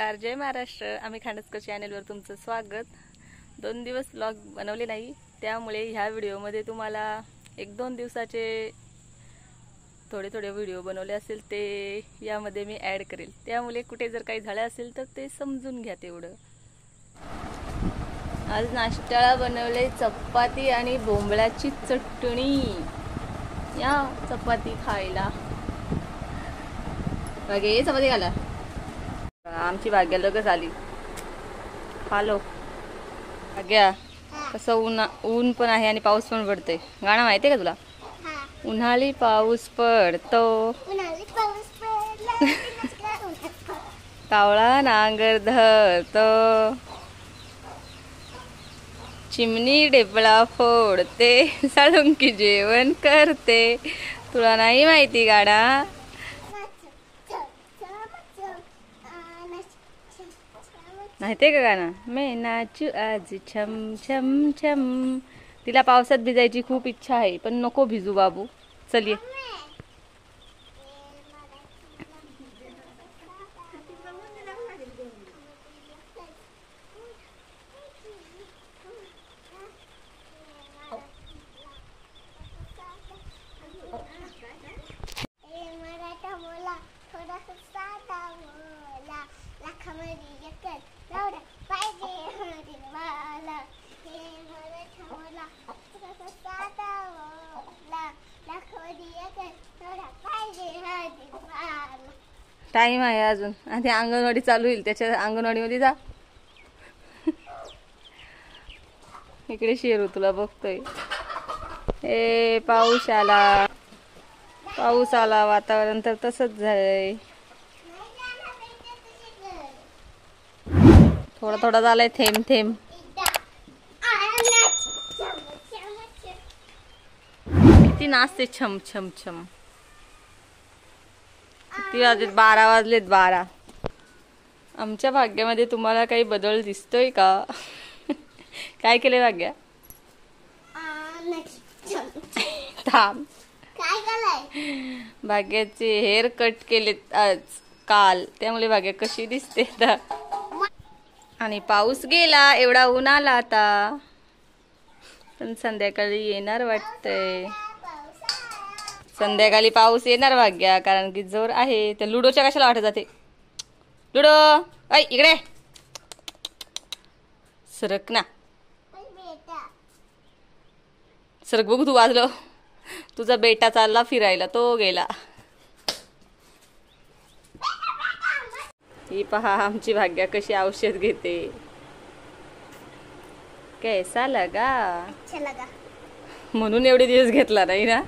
नमस्कार, जय महाराष्ट्र. आम्ही खांडसकर चॅनलवर तुमचं स्वागत. 2 दिवस व्लॉग बनवले नाही, त्यामुळे ह्या व्हिडिओमध्ये तुम्हाला 1-2 दिवसाचे थोडे थोडे व्हिडिओ बनवले असेल ते यामध्ये मी ॲड करेल. त्यामुळे कुठे जर काही झालं असेल तर ते समजून घ्या तेवढं. आज नाश्त्याला बनवले चपाती आणि बोंबळाची चटणी. या चपाती खायला. बागे चपाती घाला. आमची भाग्या लगेच आली. हॅलो भाग्या, कसं ऊन पण आहे आणि पाऊस पण पडतोय. गाणं माहितीये का तुला? उन्हाळी पाऊस पडतो, कावळा नांगर धरतो, चिमणी डेपळा फोडते, साळुंकी जेवण करते. तुला नाही माहिती गाणा? माहितीये का गाणं? मैं नाचू आज छम छम छम. तिला पावसात भिजायची खूप इच्छा आहे, पण नको भिजू बाबू. चलिये. टाइम आहे अजून. आणि अंगणवाडी चालू होईल, त्याच्या अंगणवाडीमध्ये जा. इकडे शेरू तुला बघतोय. ए पाऊस आला, पाऊस आला. वातावरण तर तसंच झालंय. थोडा थोडा झालाय, थेंब थेंब. किती नाचते छम छम छम. किती वाजलेत? 12 वाजलेत. 12. आमच्या भाग्यामध्ये तुम्हाला काही बदल दिसतोय का? काय केले भाग्या? थांब. भाग्याचे हेअर कट केलेत आज काल, त्यामुळे भाग्या कशी दिसते. आणि पाऊस गेला, एवढा ऊन आला आता. पण संध्याकाळी येणार वाटतंय. संध्याकाळी पाऊस येणार भाग्या, कारण की जोर आहे. त्या लुडोच्या कशाला वाटत जाते? लुडो ऐ इकडे सरक ना. सरक बघू. तू वाजलो. तुझा बेटा चालला फिरायला, तो गेला. ही पहा आमची भाग्या कशी औषध घेते. कैसा लगा? अच्छा लगा. म्हणून एवढे दिवस घेतला नाही ना.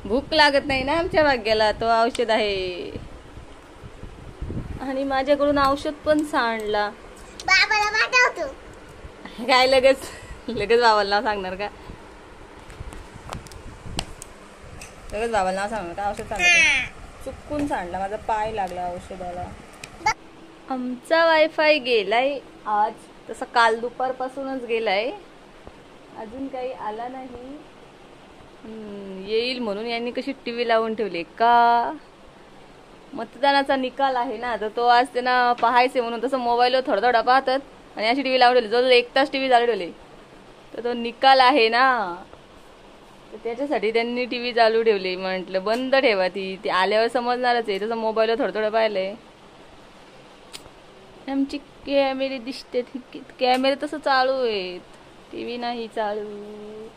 भूक लागत नाही ना आमच्या भाग्याला, तो औषध आहे. आणि माझ्याकडून औषध पण सांडला. बाबाला पाठवतो. काय लगेच बाबाला नाव सांगणार का? लगेच बाबाला नाव सांगणार का? औषध सांगणार. चुकून सांडला, माझा पाय लागला औषधाला. आमचा वायफाय गेलाय आज. तसं काल दुपारपासूनच गेलाय, अजून काही आला नाही. येईल म्हणून यांनी कशी टीव्ही लावून ठेवली का? मतदानाचा निकाल आहे ना, तर तो आज त्यांना पाहायचे म्हणून तसं मोबाईलवर थोडा थोडा पाहतात आणि अशी टीव्ही लावून ठेवली. जवळजवळ 1 तास टीव्ही चालू ठेवली. तर तो निकाल आहे ना, तर त्याच्यासाठी त्यांनी टीव्ही चालू ठेवली. म्हटलं बंद ठेवा, ती आल्यावर समजणारच आहे. तसं मोबाईलवर थोडं थोडं पाहिलंय. आमची कॅमेरे दिसते, कॅमेरे तसं चालू आहेत, टीव्ही नाही चालू.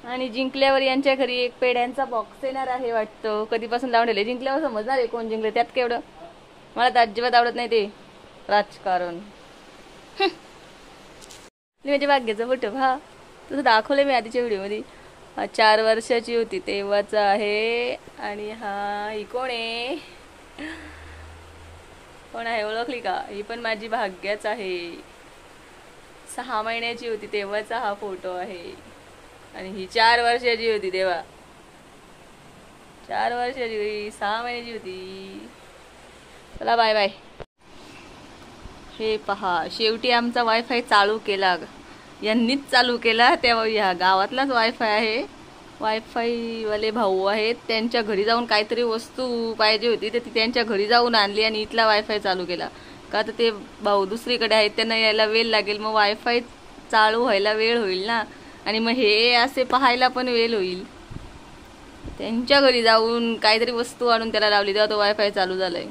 आणि जिंकल्यावर यांच्या घरी एक पेड्यांचा बॉक्स येणार आहे वाटतं. कधीपासून लावून ठेवले. जिंकल्यावर समजणार आहे कोण जिंकले. त्यात केवढं मला तर अजिबात आवडत नाही ते राजकारण. माझ्या भाग्याचा फोटो हा तसं दाखवलं मी आधीच्या व्हिडिओमध्ये. 4 वर्षाची होती तेव्हाचा आहे. आणि हा ही कोण आहे? कोण आहे ओळखली का? ही पण माझी भाग्याच आहे. 6 महिन्याची होती तेव्हाचा हा फोटो आहे. आणि ही 4 वर्षाची होती तेव्हा. 4 वर्षाची होती, 6 महिन्याची होती. चला बाय बाय. हे पहा, शेवटी आमचा वायफाय चालू केला. यांनीच चालू केला. तेव्हा ह्या गावातलाच वायफाय आहे. वायफायवाले भाऊ आहेत, त्यांच्या घरी जाऊन काहीतरी वस्तू पाहिजे होती तर ती त्यांच्या घरी जाऊन आणली आणि इथला वायफाय चालू केला. का तर ते भाऊ दुसरीकडे आहेत, त्यांना यायला वेळ लागेल, मग वायफाय चालू व्हायला वेळ होईल ना, आणि मग हे असे पाहायला पण वेळ होईल. त्यांच्या घरी जाऊन काहीतरी वस्तू आणून त्याला लावली तेव्हा तो वायफाय चालू झालाय.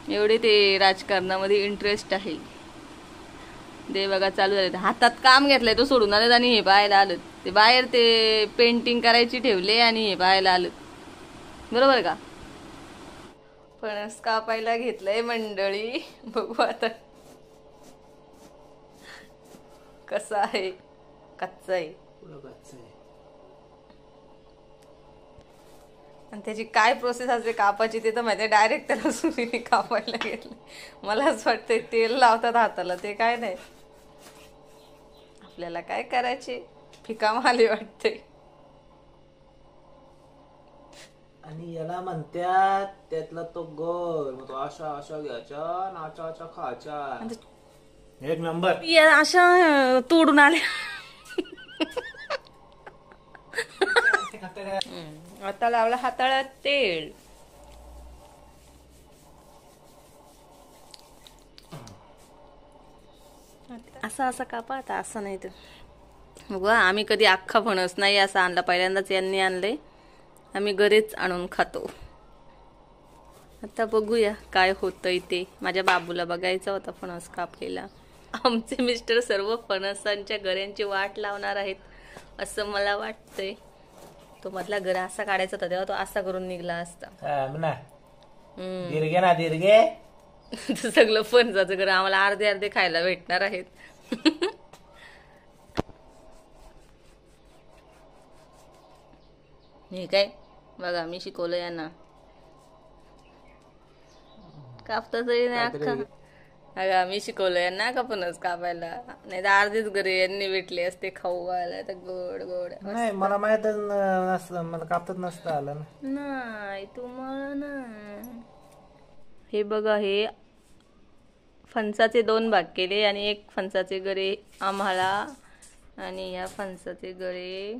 एवढे ते राजकारणामध्ये इंटरेस्ट आहे. ते बघा चालू झाले, हातात काम घेतलंय तो सोडून आलं आणि हे पाहायला आलं. ते बाहेर ते पेंटिंग करायची ठेवले आणि हे पाहायला आलं. बरोबर का? फणस कापायला घेतलंय मंडळी, बघू आता कसा आहे. कच्चा आहे आणि त्याची काय प्रोसेस असते कापायची ते तर माहिती. डायरेक्ट त्याला सुरीने कापायला घेतलं. मला असं वाटतंय तेल लावतात हाताला, ते काय नाही. आपल्याला काय करायचे, फिका माली वाटते. आणि याला म्हणतात त्यातला तो गोल, मग तो अशा अशा घ्यायच्या नाचा अशा खायच्या. एक नंबर. या अशा तोडून आल्या. आता लावला हाताळ्यात तेल. असा असा कापा आता, असं नाही तर बघा. आम्ही कधी अख्खा फणस नाही असा आणला, पहिल्यांदाच यांनी आणलंय. आम्ही घरीच आणून खातो. आता बघूया काय होतंय ते. माझ्या बाबूला बघायचा होता फणस कापलेला. आमचे मिस्टर सर्व फणसांच्या गऱ्यांची वाट लावणार आहेत असं मला वाटतंय. तो मधला गरा असा काढायचा होता तेव्हा तो असा करून निघला असता. दीर्घे ना दीर्घे. सगळं फणसाचं गरं आम्हाला अर्धे अर्धे खायला भेटणार आहेत. हे काय बघा, मी शिकवलं यांना. कापता तरी नाही अख्खा. अगं मी शिकवलं यांना का फणस कापायला, नाही तर अर्धेच गरे यांनी भेटले असते खाऊ घालायला. तर गोड गोड नाही, मला माहितच नसतं, मला कापतात नसतं आलं नाही तुम्हाला ना. हे बघा, हे फणसाचे 2 भाग केले आणि एक फणसाचे गरे आम्हाला आणि या फणसाचे गरे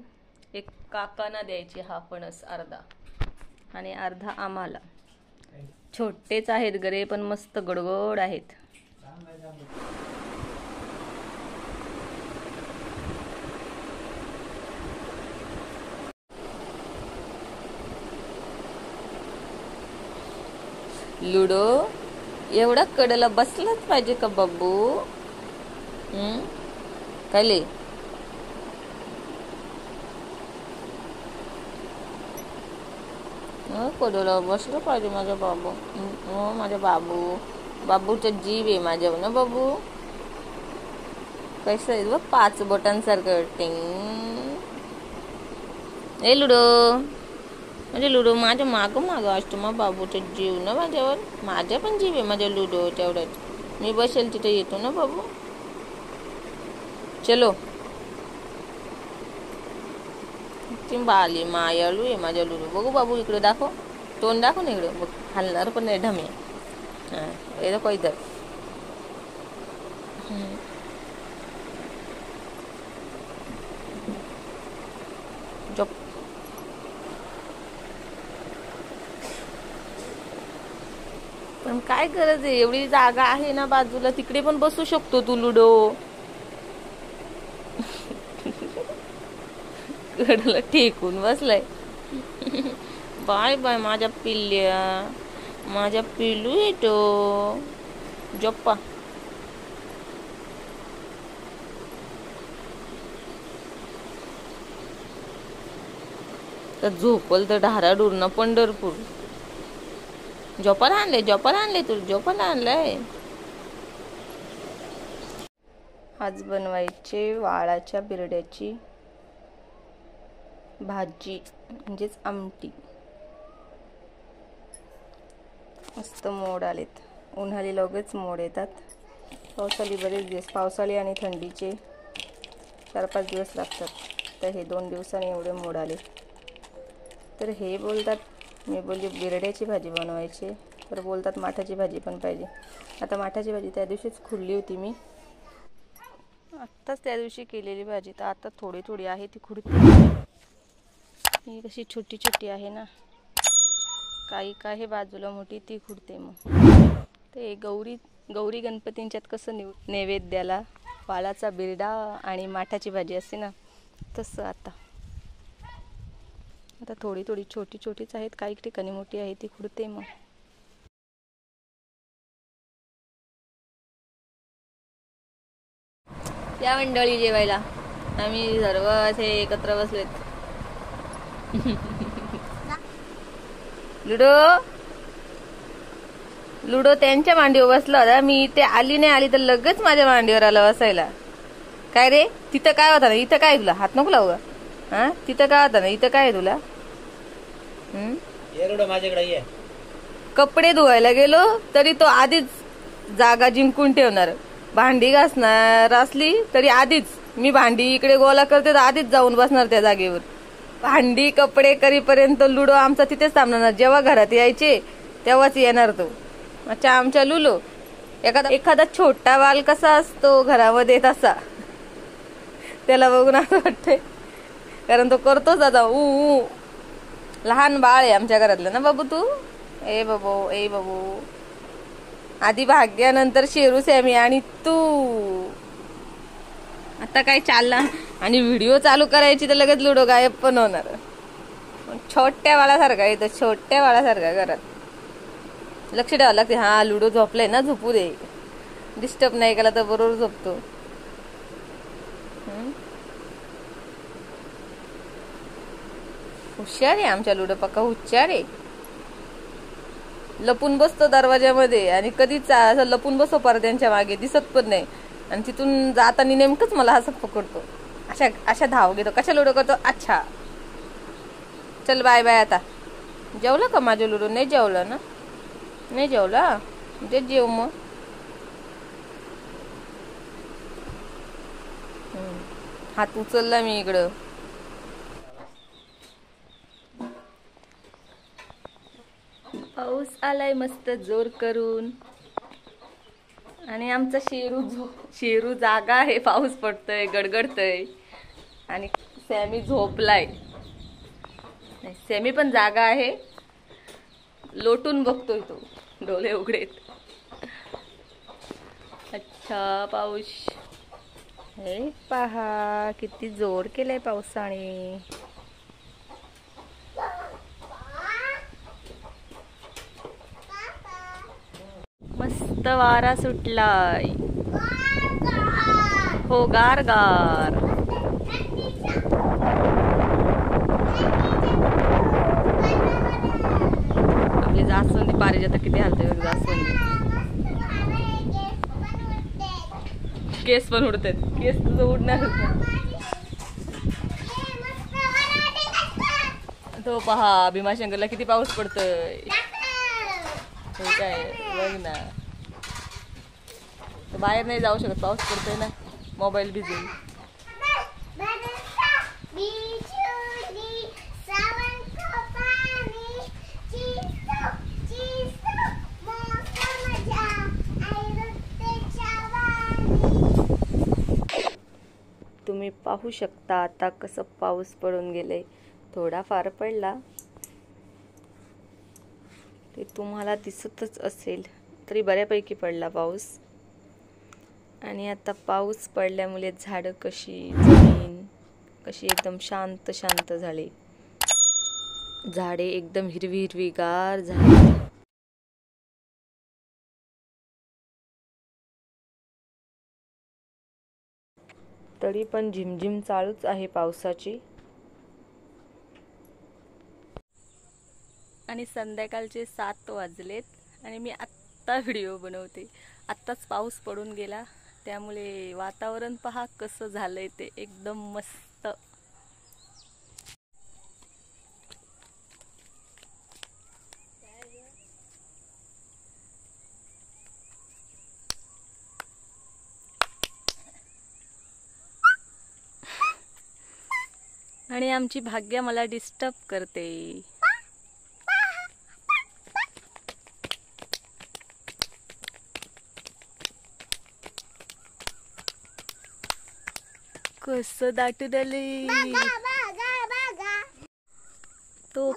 एक काकांना द्यायचे. हा फणस अर्धा आणि अर्धा आम्हाला. छोटेच आहेत गरे पण मस्त गडगड आहेत. लुडो एवढा कडेला बसलाच पाहिजे का बाबू? काय ले कडेला बसलं पाहिजे माझा बाबू. माझा बाबू, बाबूचा जीव आहे माझ्यावर ना बाबू. कसं आहे बघ, 5 बटन टिंग. ए लुडो, म्हणजे लुडो माझ्या माग असतो मग बाबूचा जीव ना माझ्यावर. माझा पण जीव आहे माझ्या लुडो तेवढ्यात. मी बसेल तिथे येतो ना बाबू. चलो. बाली मायाळू आहे माझ्या लुडो. बघू बाबू इकडे दाखव, तोंड दाखव ना इकडे. बघ हलणार पण नाही ढमे. हा दाखव इधर. पण काय गरज आहे, एवढी जागा आहे ना बाजूला, तिकडे पण बसू शकतो तू लुडो. कडला टेकून बसलाय. बाय बाय माझ्या पिल्ल्या, माझ्या पिल्लू येतो. जप्पा. तर झोपल तर ढाराडूर ना पंढरपूर. झोपाला आणले तू, झोपाला आणलंय. आज बनवायचे वाळाच्या बिरड्याची भाजी म्हणजेच आमटी. मस्त मोड आलेत. उन्हाळी लगेच मोड येतात. पावसाळी बरेच दिवस, पावसाळी आणि थंडीचे 4-5 दिवस लागतात. तर हे 2 दिवसांनी एवढे मोड आले. तर हे बोलतात, मी बोलली बिरड्याची भाजी बनवायची, तर बोलतात माठाची भाजी पण पाहिजे. आता माठाची भाजी त्या दिवशीच खुडली होती मी, आत्ताच त्या दिवशी केलेली भाजी, तर आता थोडी थोडी आहे ती खुडते. ही कशी छोटी छोटी आहे ना, काही काय बाजूला मोठी ती खुडते. मग ते गौरी गणपतींच्यात कसं नैवेद्याला वाळाचा बिरडा आणि माठाची भाजी असते ना, तसं आता थोडी थोडी छोटी छोटीच आहेत, काही ठिकाणी मोठी आहे ती खुडते. मग या मंडळी जेवायला, आम्ही सर्व असे एकत्र बसलेत. लुडो त्यांच्या मांडीवर बसला होता. मी इथे आली नाही आली तर लगेच माझ्या मांडीवर आला बसायला. काय रे, तिथं काय होता ना, इथं काय तुला हात नको लावू. हा, तिथं काय होता ना, इथं काय आहे तुला. माझ्याकडे ये. कपडे धुवायला गेलो तरी तो आधीच जागा जिंकून ठेवणार. भांडी घासणार असली तरी आधीच मी भांडी इकडे गोळा करते तर आधीच जाऊन बसणार त्या जागेवर. भांडी कपडे करीपर्यंत लुडो आमचा तिथेच थांबणार. जेव्हा घरात यायचे तेव्हाच येणार तो. अच्छा, आमच्या लुलो एखादा छोटा बाल कसा असतो घरामध्ये तसा त्याला बघून असं वाटतंय, कारण तो करतोच आता ऊ. लहान बाळ आहे आमच्या घरातलं ना बाबू तू. ए बाबू आधी भाग्यानंतर शेरू सॅमी आणि तू. आता काय चालला आणि व्हिडिओ चालू करायची तर लगेच लुडो गायब पण होणार. छोट्या बाळासारखा येतो, छोट्या बाळासारखा घरात लक्ष द्यावं लागते. हा, लुडो झोपलाय ना, झोपू दे, डिस्टर्ब नाही केला तर बरोबर झोपतो. हुशार आहे आमच्या लुडो, पक्का हुशार आहे. लपून बसतो दरवाजामध्ये आणि कधीच असं लपून बसतो पडद्यांच्या मागे, दिसत पण नाही. आणि तिथून जाताना नेमकंच मला असं पकडतो. अशा धाव घेतो. कशा लुडो करतो. अच्छा चल बाय बाय. आता जेवला का माझं लुडो. नाही जेवलं ना, नाही जेवला ते जेव मग. हात उचलला मी इकडं. पाऊस आलाय मस्त जोर करून आणि आमचा शेरू जागा आहे. पाऊस पडतोय, गडगडतोय आणि सॅमी झोपलाय. नाही, सॅमी पण जागा आहे, लोटून बघतोय तो, डोळे उघडेत. अच्छा, पाऊस हे पहा किती जोर केलाय पावसाने. मस्त वारा सुटलाय. हो, गार गार. आपली जास्वंदी पारिजात किती हालते जास्वंदी. केस पण उडतात. केस तुझं उडणारच ना. तो पहा भीमाशंकरला किती पाऊस पडतोय. काय बघ ना, बाहेर नाही जाऊ शकत, पाऊस पडतोय ना, मोबाईल भिजून. तुम्ही पाहू शकता आता कसं पाऊस पडून गेले. थोडाफार पडला ते तुम्हाला दिसतच असेल, तरी बऱ्यापैकी पडला पाऊस. आणि आता पाऊस पडल्यामुळे झाडं कशी, जमीन कशी एकदम शांत शांत झाली. झाडे एकदम हिरवी हिरवीगार झाली. तरी पण झिमझिम चालूच आहे पावसाची. आणि संध्याकाळचे 7 वाजलेत आणि मी आत्ता व्हिडिओ बनवते. आत्ताच पाऊस पडून गेला, त्यामुळे वातावरण पहा कसं झालंय ते एकदम मस्त. आणि आमची भाग्या मला डिस्टर्ब करते. कसं दाटून आले. तो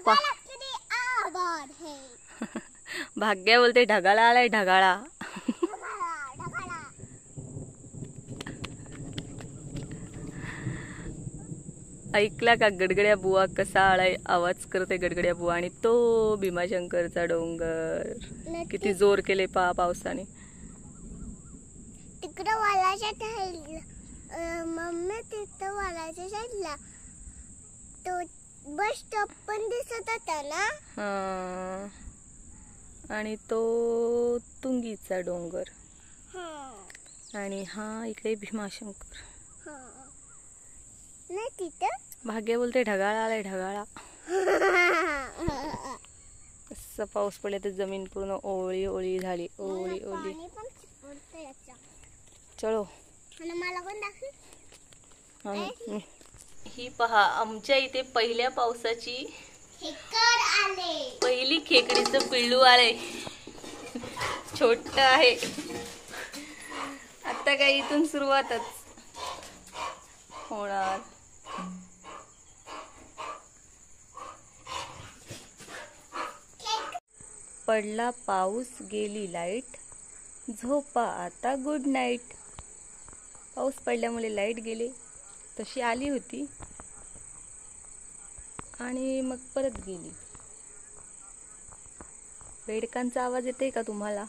भाग्य बोलते ढगाळा आलाय ढगाळा. ऐकला का गडगड्या बुवा कसा आलाय आवाज करते गडगड्या बुवा. आणि तो भीमाशंकरचा डोंगर किती जोर केले पावसाने. तिकडं वालाच्या साईडला मम्मी तिथं वालाच्या साईडला तो बस स्टॉप पण दिसत होता ना. आणि तो तुंगीचा डोंगर. आणि हा इकडे भीमाशंकर. नाही तिथं भाग्य बोलते ढगाळा आलाय ढगाळा. असं पाऊस पडला तर जमीन पूर्ण ओळी ओळी झाली. ओळी ओळी. चलो मला पण दाखव. ही पहा आमच्या इथे पहिल्या पावसाची पहिली खेकडीचं पिल्लू आले. छोट आहे आता काय इथून सुरुवातच होणार. पडला पाऊस गेली लाईट झोपा आता गुड नाईट. पाऊस पडल्यामुळे लाईट गेली तशी आली होती आणि मग परत गेली. बेडकांचा आवाज येते का तुम्हाला?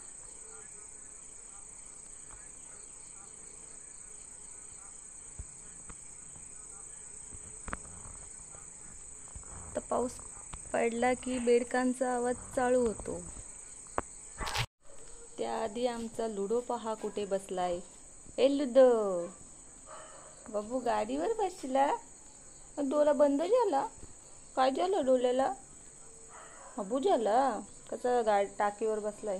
तर पाऊस पडला की बेडकांचा आवाज चालू होतो. त्याआधी आमचा लुडो पहा कुठे बसलाय. ए लुडो बाबू गाडीवर बसला. डोला बंद झाला. काय झालं डोल्याला? अबू झाला कसा टाकीवर बसलाय.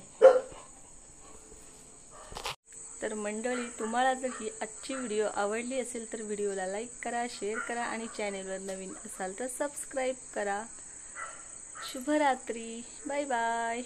तर मंडळी तुम्हाला जर ही आजची व्हिडिओ आवडली असेल तर व्हिडिओला लाईक करा, शेअर करा आणि चॅनेलवर नवीन असाल तर सबस्क्राईब करा. शुभरात्री. Bye bye.